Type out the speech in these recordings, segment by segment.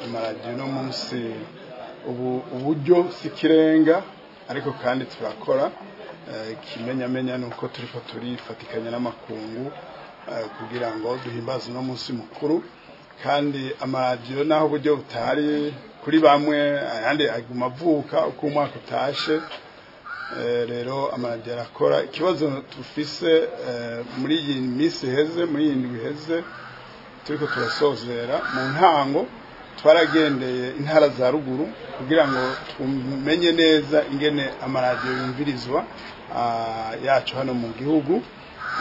amaradiyo no munsi uburyo sikirenga ariko kandi turakora kimenyamenya nuko turiko turifatikanya n'amakungu kugira ngo duhimbaze no munsi mukuru kandi amaradiyo naho uburyo butari kuri bamwe ayandi aguma avuka uko umwaka utashe rero amaradiyo arakora ikibazo tufise muri iyi minsi heze muri iyi ndwi heze turiko turasozera mu ntango twaragendeye intara za ruguru kugira ngo tumenye neza ingene amaradiyo yumvirizwa yacu hano mu gihugu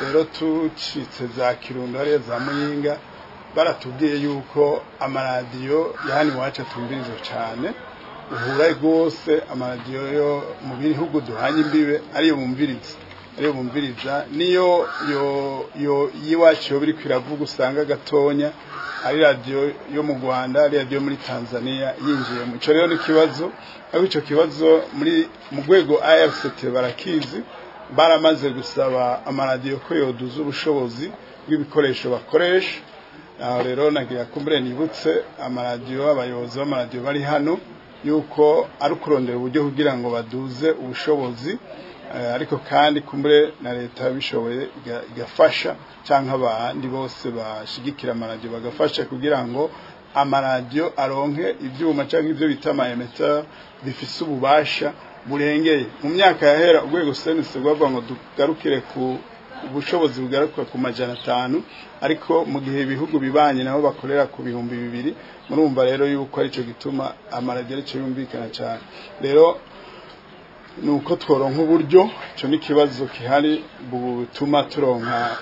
rero tucitse za Kirundo hariya za Muyinga baratubwiye yuko amaradiyo yani iwacu atumvirizwa cyane uhura rwose amaradiyo yo mu bihugu duhanye imbibe ariyo bumviriza niyo yiwacu yo biri kwiravuga usanga gatonya ari radio yo mu Rwanda ari radio muri Tanzania yinjiye mu cyo rero n'ikibazo aho ico kibazo muri mu rwego AFCT barakizi baramaze gusaba amaradiyo ko yoduza ubushobozi bw'ibikoresho bakoresha rero nagira kumbere nibutse amaradiyo abayobozi b'amaradiyo bari hano yuko ari kurondera uburyo kugira ngo baduze ubushobozi ariko kandi kumbure na leta bishoboye igafasha canke abandi bose bashigikira amaradiyo bagafasha kugira ngo amaradiyo aronke ivyuma canke ivyo bita amaemeteur bifise ububasha burengeye mu myaka yahera urwego sense rwavuga ngo dugarukire ku ubushobozi bugaruka ku 500 ariko mu gihe ibihugu bibanye nabo bakorera ku 200 murumva rero yuko ari cyo gituma amaradiyo cyo yumvikana cyane rero nuko tworonka uburyo cyo n'ikibazo kihari butuma turonka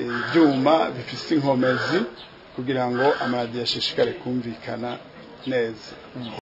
ibyuma bifise inkomezi kugira ngo amaradiyo ashishikare kumvikana neza